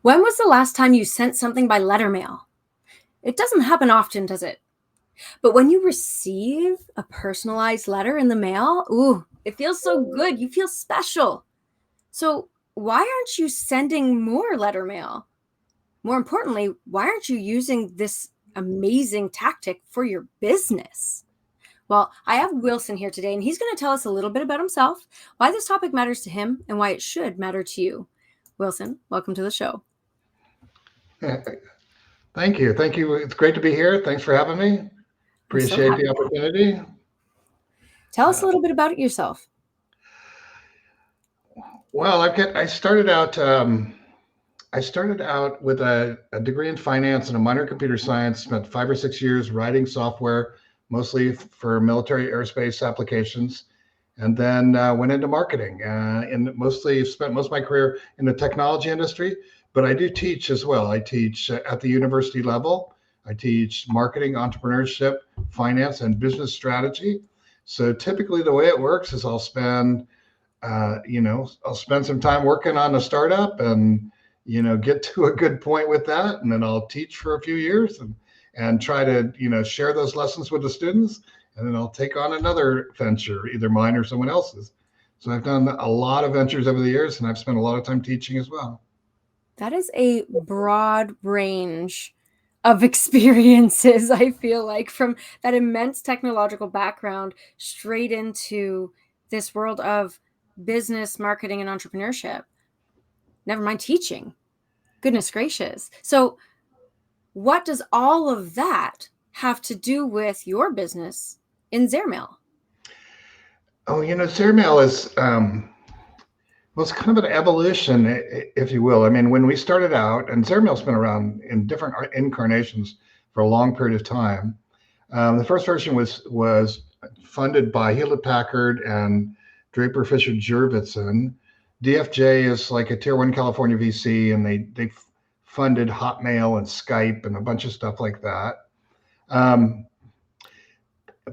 When was the last time you sent something by letter mail? It doesn't happen often, does it? But when you receive a personalized letter in the mail, ooh, it feels so good. You feel special. So why aren't you sending more letter mail? More importantly, why aren't you using this amazing tactic for your business? Well, I have Wilson here today, and he's going to tell us a little bit about himself, why this topic matters to him, and why it should matter to you. Wilson, welcome to the show. Thank you. Thank you. It's great to be here. Thanks for having me. Appreciate the opportunity. Tell us a little bit about yourself. Well, I started out with a degree in finance and a minor in computer science. Spent 5 or 6 years writing software, mostly for military aerospace applications, and then went into marketing. And mostly spent most of my career in the technology industry. But I do teach as well. I teach at the university level. I teach marketing, entrepreneurship, finance, and business strategy. So typically, the way it works is I'll spend some time working on a startup and, get to a good point with that. And then I'll teach for a few years and try to, share those lessons with the students. And then I'll take on another venture, either mine or someone else's. So I've done a lot of ventures over the years, and I've spent a lot of time teaching as well. That is a broad range of experiences, I feel like, from that immense technological background straight into this world of business, marketing, and entrepreneurship. Never mind teaching. Goodness gracious. So what does all of that have to do with your business in Zairmail? Oh, Zairmail is, well, it's kind of an evolution, if you will. I mean, when we started out, and Zairmail's been around in different incarnations for a long period of time. The first version was funded by Hewlett Packard and Draper Fisher Jurvetson. DFJ is like a tier one California VC, and they funded Hotmail and Skype and a bunch of stuff like that.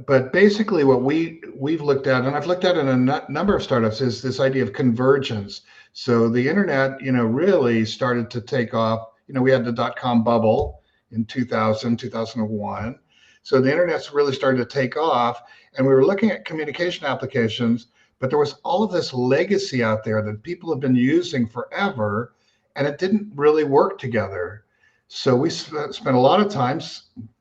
But basically what we've looked at, and I've looked at in a number of startups, is this idea of convergence. So the internet, really started to take off. We had the dot-com bubble in 2000, 2001. So the internet's really started to take off, and we were looking at communication applications, but there was all of this legacy out there that people have been using forever, and it didn't really work together. So we spent a lot of time.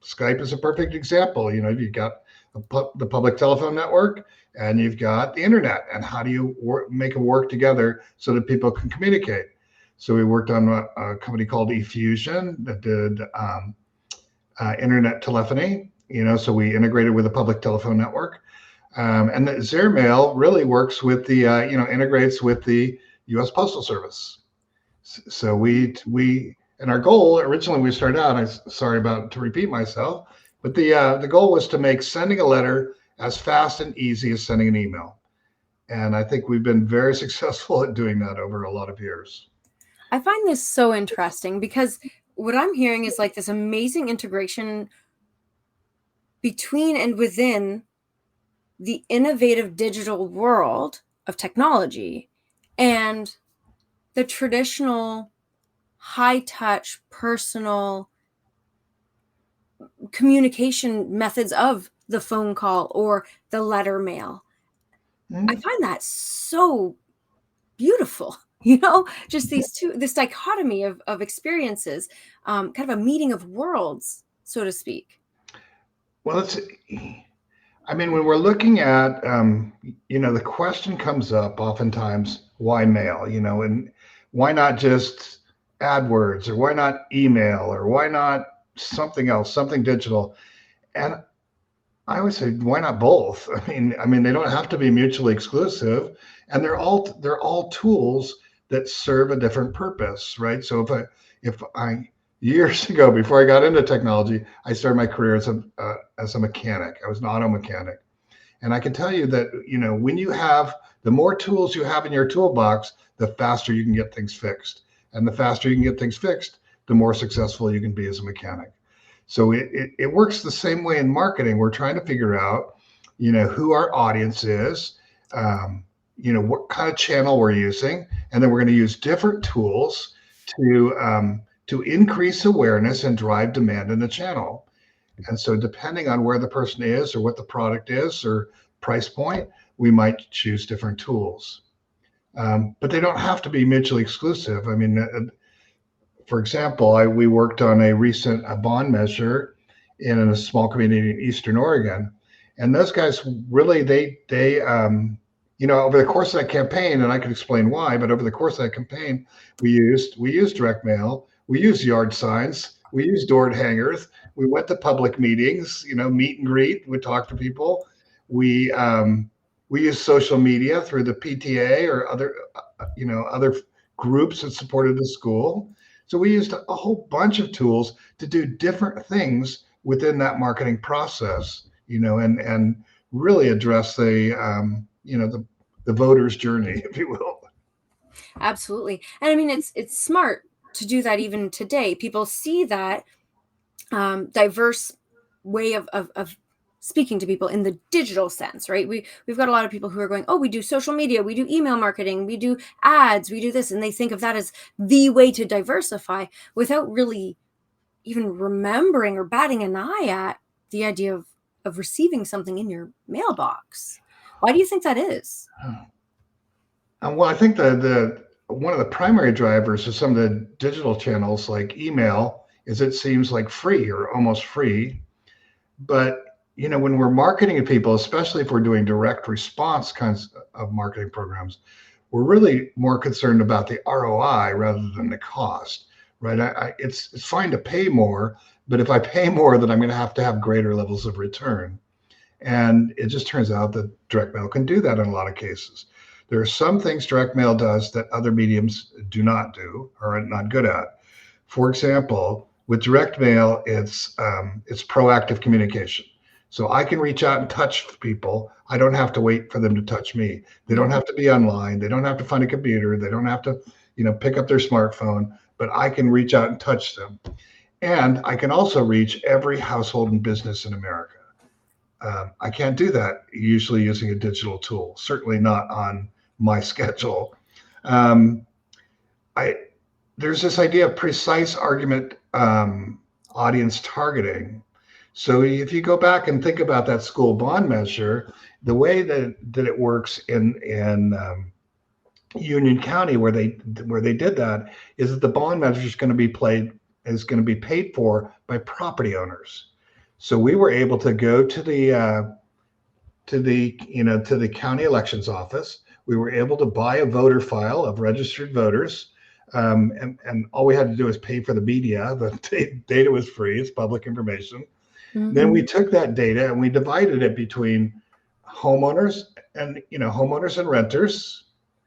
Skype is a perfect example. You've got the public telephone network, and you've got the internet, and how do you make it work together so that people can communicate? So we worked on a company called eFusion that did internet telephony, so we integrated with the public telephone network. And the Zairmail really works with the, integrates with the U.S. Postal Service. So and our goal originally when we started out, to repeat myself, but the goal was to make sending a letter as fast and easy as sending an email. And I think we've been very successful at doing that over a lot of years. I find this so interesting because what I'm hearing is like this amazing integration between and within the innovative digital world of technology and the traditional high-touch, personal communication methods of the phone call or the letter mail. I find that so beautiful, just this dichotomy of experiences, kind of a meeting of worlds, so to speak. Well, when we're looking at, the question comes up oftentimes, why mail, and why not just AdWords, or why not email, or why not something else, something digital? And I always say, why not both? I mean, they don't have to be mutually exclusive, and they're all tools that serve a different purpose, right? So if I years ago, before I got into technology, I started my career as a mechanic. I was an auto mechanic, and I can tell you that when you have the more tools you have in your toolbox, the faster you can get things fixed, and the faster you can get things fixed, the more successful you can be as a mechanic. So it works the same way in marketing. We're trying to figure out, who our audience is, what kind of channel we're using, and then we're going to use different tools to increase awareness and drive demand in the channel. And so depending on where the person is or what the product is or price point, we might choose different tools. But they don't have to be mutually exclusive. I mean, for example, we worked on a recent bond measure in a small community in Eastern Oregon, and those guys really over the course of that campaign, and I can explain why, but over the course of that campaign, we used direct mail, we used yard signs, we used door hangers, we went to public meetings, meet and greet, we talked to people, we used social media through the PTA or other groups that supported the school. So we used a whole bunch of tools to do different things within that marketing process, and really address the voter's journey, if you will. Absolutely. And I mean, it's smart to do that even today. People see that diverse way of speaking to people in the digital sense, right? We've got a lot of people who are going, oh, we do social media, we do email marketing, we do ads, we do this, and they think of that as the way to diversify without really even remembering or batting an eye at the idea of receiving something in your mailbox. Why do you think that is? Well, I think the one of the primary drivers of some of the digital channels like email is it seems like free or almost free. But when we're marketing to people, especially if we're doing direct response kinds of marketing programs, we're really more concerned about the ROI rather than the cost, right? It's fine to pay more, but if I pay more, then I'm going to have greater levels of return. And it just turns out that direct mail can do that in a lot of cases. There are some things direct mail does that other mediums do not do or are not good at. For example, with direct mail, it's proactive communication. So I can reach out and touch people. I don't have to wait for them to touch me. They don't have to be online. They don't have to find a computer. They don't have to, pick up their smartphone, but I can reach out and touch them. And I can also reach every household and business in America. I can't do that usually using a digital tool, certainly not on my schedule. There's this idea of precise argument audience targeting. So if you go back and think about that school bond measure, the way that it works in Union County where they did that is that the bond measure is going to be paid for by property owners. So we were able to go to the county elections office. We were able to buy a voter file of registered voters. And all we had to do was pay for the media. The data was free. It's public information. Mm-hmm. Then we took that data and we divided it between homeowners and renters,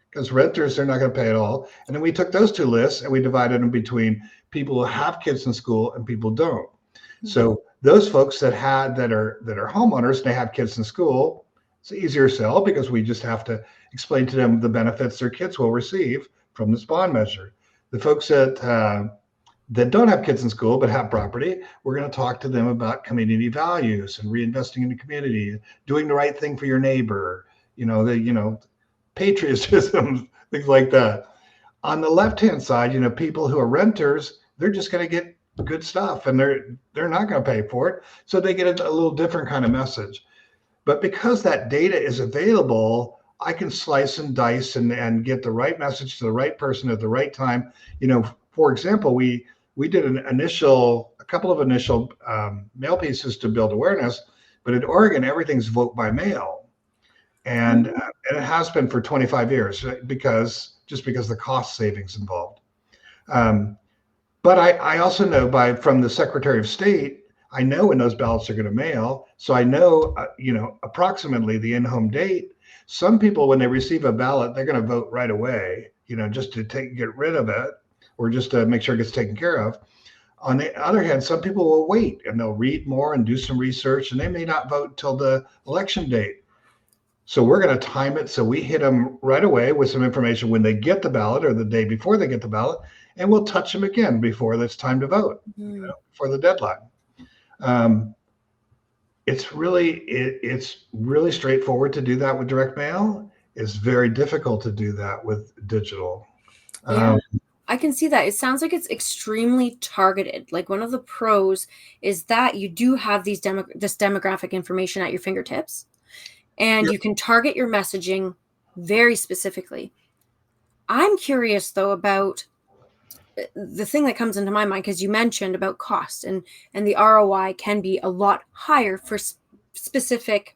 because renters, they're not going to pay at all. And then we took those two lists and we divided them between people who have kids in school and people who don't. Mm-hmm. So those folks that are homeowners and they have kids in school, it's an easier sell because we just have to explain to them the benefits their kids will receive from this bond measure. The folks that don't have kids in school but have property, we're going to talk to them about community values and reinvesting in the community, doing the right thing for your neighbor, patriotism, things like that. On the left-hand side, people who are renters, they're just going to get good stuff and they're not going to pay for it. So they get a little different kind of message. But because that data is available, I can slice and dice and get the right message to the right person at the right time. For example, we did a couple of initial mail pieces to build awareness, but in Oregon, everything's vote by mail. And it has been for 25 years because the cost savings involved. But I also know from the Secretary of State, I know when those ballots are going to mail. So I know, approximately the in-home date. Some people, when they receive a ballot, they're going to vote right away, just to get rid of it or just to make sure it gets taken care of. On the other hand, some people will wait and they'll read more and do some research and they may not vote until the election date. So we're going to time it so we hit them right away with some information when they get the ballot or the day before they get the ballot, and we'll touch them again before it's time to vote, for the deadline. It's really straightforward to do that with direct mail. It's very difficult to do that with digital. Yeah. I can see that. It sounds like it's extremely targeted. Like one of the pros is that you do have this demographic information at your fingertips, and you can target your messaging very specifically. I'm curious though about the thing that comes into my mind, because you mentioned about cost, and the ROI can be a lot higher for specific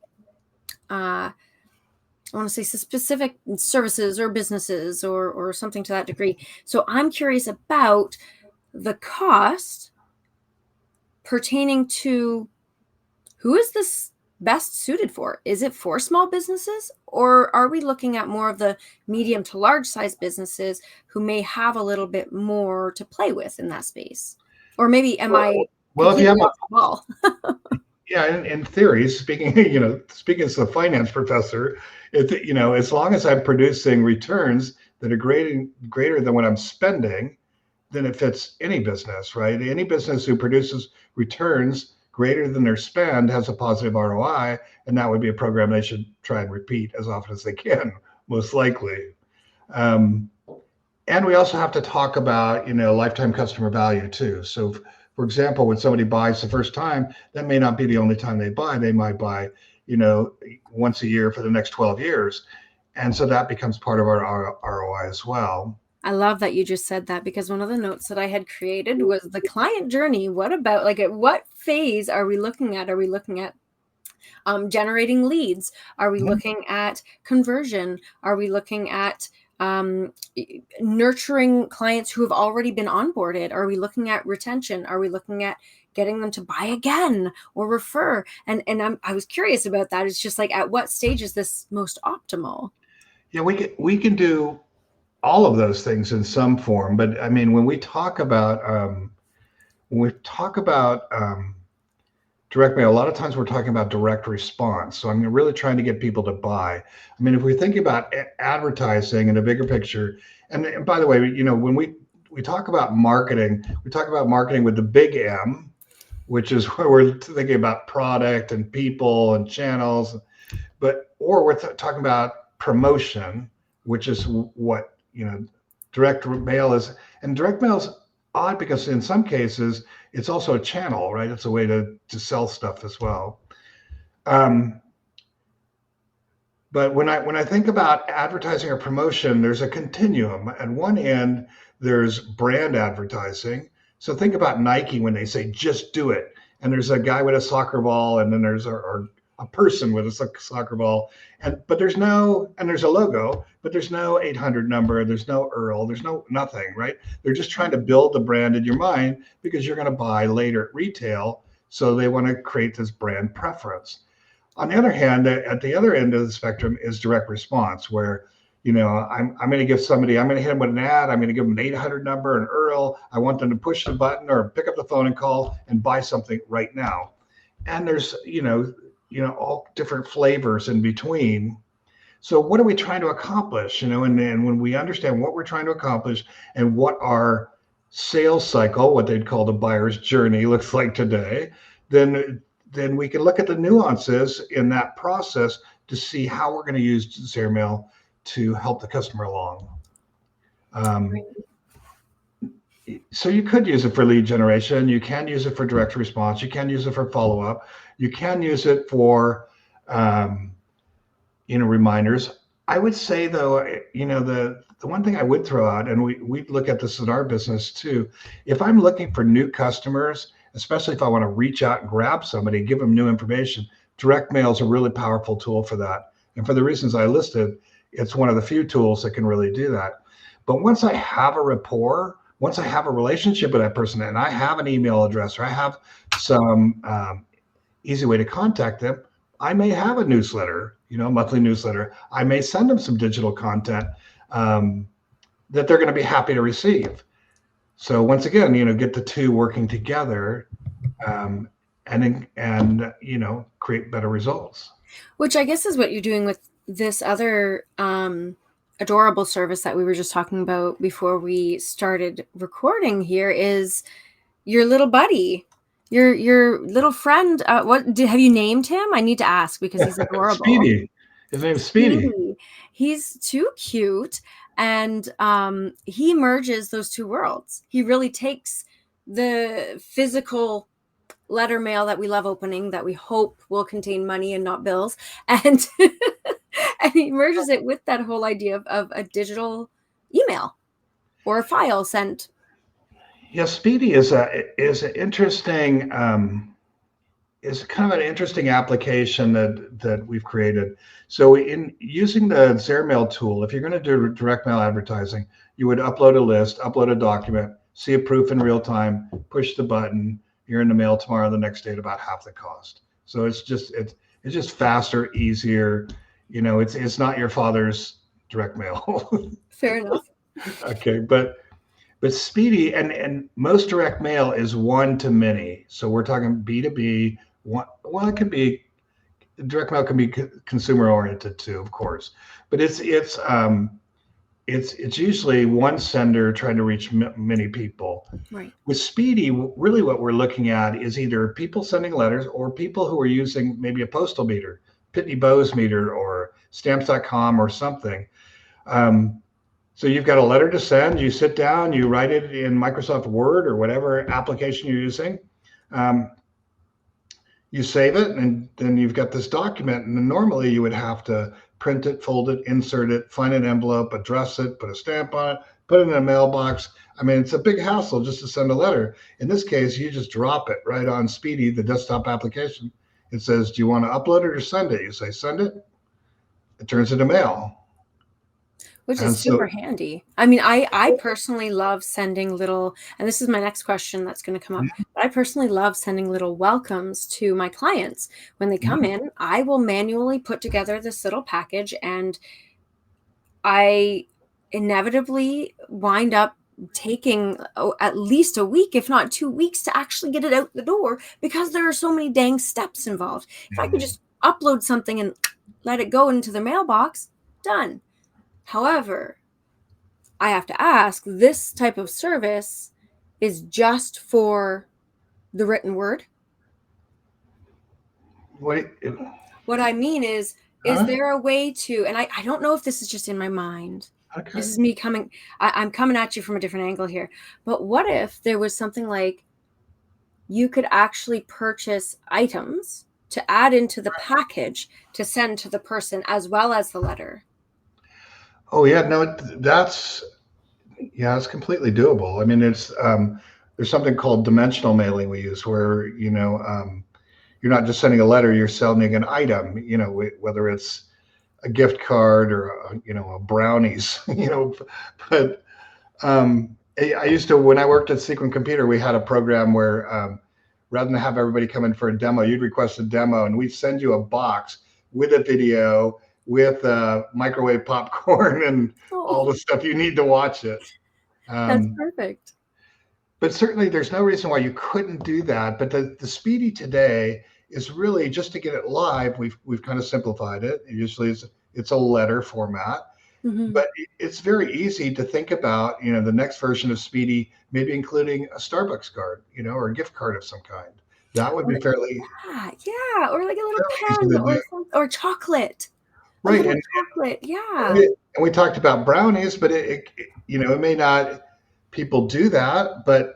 I want to say specific services or businesses or something to that degree. So I'm curious about the cost pertaining to who is this best suited for? Is it for small businesses, or are we looking at more of the medium to large size businesses who may have a little bit more to play with in that space? Or maybe am I if you have off the wall? Yeah, in theory, speaking, speaking as a finance professor, as long as I'm producing returns that are greater than what I'm spending, then it fits any business, right? Any business who produces returns greater than their spend has a positive ROI, and that would be a program they should try and repeat as often as they can, most likely. And we also have to talk about, lifetime customer value too. So, for example, when somebody buys the first time, that may not be the only time they buy. They might buy, once a year for the next 12 years. And so that becomes part of our ROI as well. I love that you just said that, because one of the notes that I had created was the client journey. What about, like, at what phase are we looking at? Are we looking at generating leads? Are we looking at conversion? Are we looking at nurturing clients who have already been onboarded? Are we looking at retention? Are we looking at getting them to buy again or refer? And I was curious about that. It's just like, at what stage is this most optimal? Yeah, we can do all of those things in some form, but I mean, when we talk about direct mail, a lot of times we're talking about direct response. So I'm really trying to get people to buy. I mean, if we're thinking about advertising in a bigger picture, and by the way, when we talk about marketing, we talk about marketing with the big M, which is where we're thinking about product and people and channels, or we're talking about promotion, which is what, direct mail is. And direct mail is odd because in some cases it's also a channel, right? It's a way to sell stuff as well. But when I think about advertising or promotion, there's a continuum. At one end, there's brand advertising. So think about Nike when they say, just do it. And there's a guy with a soccer ball, and then there's a person with a soccer ball. But there's a logo, but there's no 800 number. There's no URL. There's nothing, right? They're just trying to build the brand in your mind because you're going to buy later at retail. So they want to create this brand preference. On the other hand, at the other end of the spectrum is direct response, where, I'm going to give somebody, I'm going to hit them with an ad. I'm going to give them an 800 number, an URL. I want them to push the button or pick up the phone and call and buy something right now. And there's, all different flavors in between. So what are we trying to accomplish? And when we understand what we're trying to accomplish and what our sales cycle, what they'd call the buyer's journey, looks like today, then we can look at the nuances in that process to see how we're going to use Zero Mail to help the customer along. So you could use it for lead generation. You can use it for direct response. You can use it for follow-up. You can use it for, reminders. I would say though, the one thing I would throw out, and we look at this in our business too, if I'm looking for new customers, especially if I want to reach out and grab somebody, give them new information, direct mail is a really powerful tool for that. And for the reasons I listed, it's one of the few tools that can really do that. But once I have a rapport, once I have a relationship with that person, and I have an email address, or I have some easy way to contact them, I may have a newsletter, monthly newsletter. I may send them some digital content that they're going to be happy to receive. So once again, get the two working together, and create better results. Which I guess is what you're doing with this other adorable service that we were just talking about before we started recording here, is your little buddy, your little friend. Have you named him? I need to ask because he's adorable. Speedy. His name's Speedy. He's too cute. And he merges those two worlds. He really takes the physical letter mail that we love opening, that we hope will contain money and not bills, and and he merges it with that whole idea of a digital email or a file sent. Yeah, Speedy is an interesting is kind of an interesting application that we've created. So in using the Zairmail tool, if you're going to do direct mail advertising, you would upload a list, upload a document, see a proof in real time, push the button, you're in the mail tomorrow, the next day at about half the cost. So it's just faster, easier. It's not your father's direct mail. Fair enough. Okay, but Speedy and most direct mail is one to many. So we're talking B2B. Well, it can be direct mail, can be consumer oriented too, of course, but it's usually one sender trying to reach many people. Right. With Speedy, really what we're looking at is either people sending letters or people who are using maybe a postal meter, Pitney Bowes meter or stamps.com or something. So you've got a letter to send, you sit down, you write it in Microsoft Word or whatever application you're using. You save it, and then you've got this document. And then normally you would have to print it, fold it, insert it, find an envelope, address it, put a stamp on it, put it in a mailbox. I mean, it's a big hassle just to send a letter. In this case, you just drop it right on Speedy, the desktop application. It says, do you want to upload it or send it? You say, send it. It turns into mail. Which is super handy. I mean, I personally love sending little, and this is my next question that's going to come up, but I personally love sending little welcomes to my clients. When they come in, I will manually put together this little package, and I inevitably wind up taking at least a week, if not 2 weeks, to actually get it out the door because there are so many dang steps involved. If I could just upload something and let it go into the mailbox, done. However, I have to ask, this type of service is just for the written word? What I mean is there a way to, and I don't know if this is just in my mind. Okay. This is me coming, I'm coming at you from a different angle here. But what if there was something like you could actually purchase items to add into the package to send to the person as well as the letter? Oh yeah, no, it's completely doable. I mean, there's something called dimensional mailing we use where, you're not just sending a letter, you're sending an item, whether it's a gift card or, a brownies, but I used to, when I worked at Sequent Computer, we had a program where rather than have everybody come in for a demo, you'd request a demo and we'd send you a box with a video, with microwave popcorn and all the stuff you need to watch it. That's perfect. But certainly there's no reason why you couldn't do that. But the Speedy today is really just to get it live. We've kind of simplified it. Usually it's a letter format, but it's very easy to think about, the next version of Speedy, maybe including a Starbucks card, or a gift card of some kind. That would be fairly. Yeah. Or like a little pen or chocolate. Right, and chocolate, yeah. And we talked about brownies, but it may not, people do that, but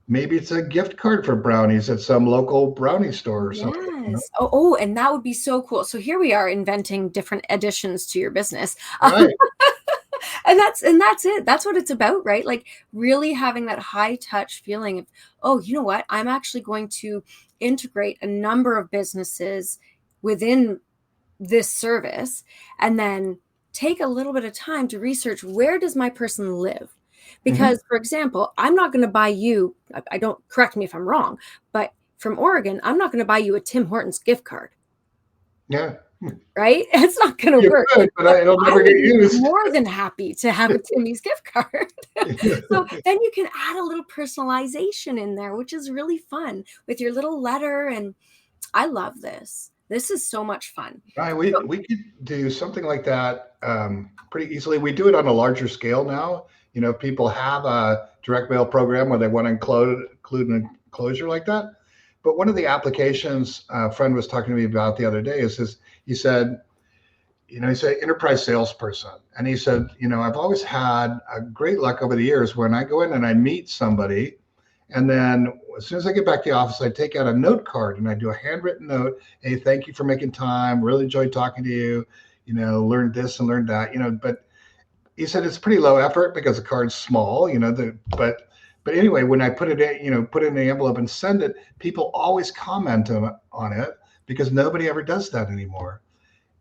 maybe it's a gift card for brownies at some local brownie store or something. Yes. Oh, and that would be so cool. So here we are inventing different additions to your business. Right. And that's it. That's what it's about, right? Like really having that high touch feeling of, oh, you know what? I'm actually going to integrate a number of businesses within this service and then take a little bit of time to research, where does my person live? Because for example, I'm not going to buy you, I don't, correct me if I'm wrong, but from Oregon, I'm not going to buy you a Tim Hortons gift card. Yeah. Right? It's not going to work. Could, but it'll never get used. More than happy to have a Timmy's gift card. So then you can add a little personalization in there, which is really fun with your little letter. And I love this. This is so much fun. Right. We could do something like that pretty easily. We do it on a larger scale now. People have a direct mail program where they want to include an enclosure like that. But one of the applications a friend was talking to me about the other day is he said, he's an enterprise salesperson. And he said, I've always had a great luck over the years when I go in and I meet somebody. And then as soon as I get back to the office, I take out a note card and I do a handwritten note. Hey, thank you for making time. Really enjoyed talking to you. Learned this and learned that, but he said it's pretty low effort because the card's small, but anyway, when I put it in, put it in the envelope and send it, people always comment on it because nobody ever does that anymore.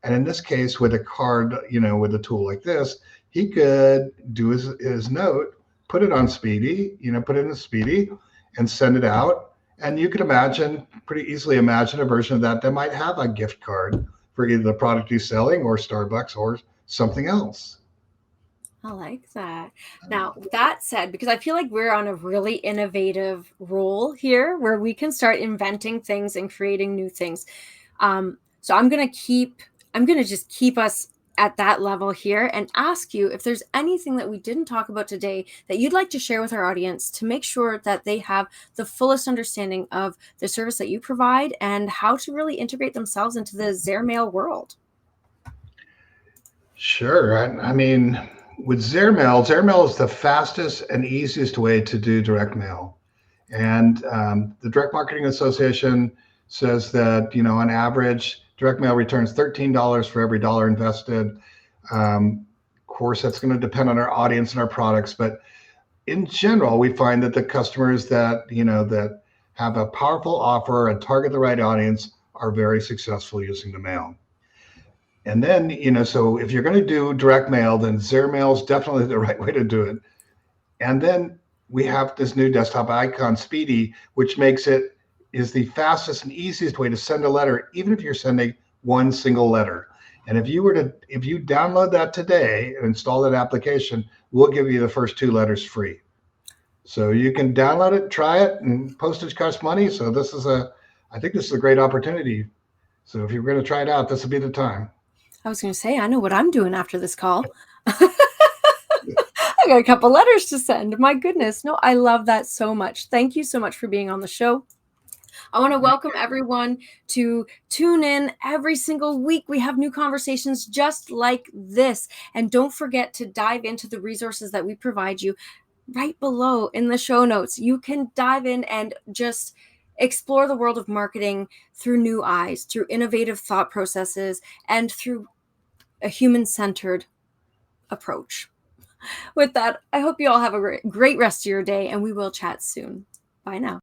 And in this case, with a card, with a tool like this, he could do his note, put it on Speedy, put it in Speedy and send it out. And you could pretty easily imagine a version of that might have a gift card for either the product he's selling or Starbucks or something else. I like that. Now, that said, because I feel like we're on a really innovative role here where we can start inventing things and creating new things. So I'm going to just keep us at that level here and ask you if there's anything that we didn't talk about today that you'd like to share with our audience to make sure that they have the fullest understanding of the service that you provide and how to really integrate themselves into the Zairmail world. Sure. I mean, with Zairmail is the fastest and easiest way to do direct mail. And the Direct Marketing Association says that, on average, direct mail returns $13 for every dollar invested. Of course, that's going to depend on our audience and our products. But in general, we find that the customers that have a powerful offer and target the right audience are very successful using the mail. And then, so if you're going to do direct mail, then Zairmail is definitely the right way to do it. And then we have this new desktop icon, Speedy, which is the fastest and easiest way to send a letter, even if you're sending one single letter. And if you download that today and install that application, we'll give you the first 2 letters free. So you can download it, try it, and postage costs money. So I think this is a great opportunity. So if you're going to try it out, this will be the time. I was going to say, I know what I'm doing after this call. I got a couple letters to send. My goodness. No, I love that so much. Thank you so much for being on the show. I want to welcome everyone to tune in every single week. We have new conversations just like this. And don't forget to dive into the resources that we provide you right below in the show notes. You can dive in and just explore the world of marketing through new eyes, through innovative thought processes, and through a human-centered approach. With that, I hope you all have a great rest of your day, and we will chat soon. Bye now.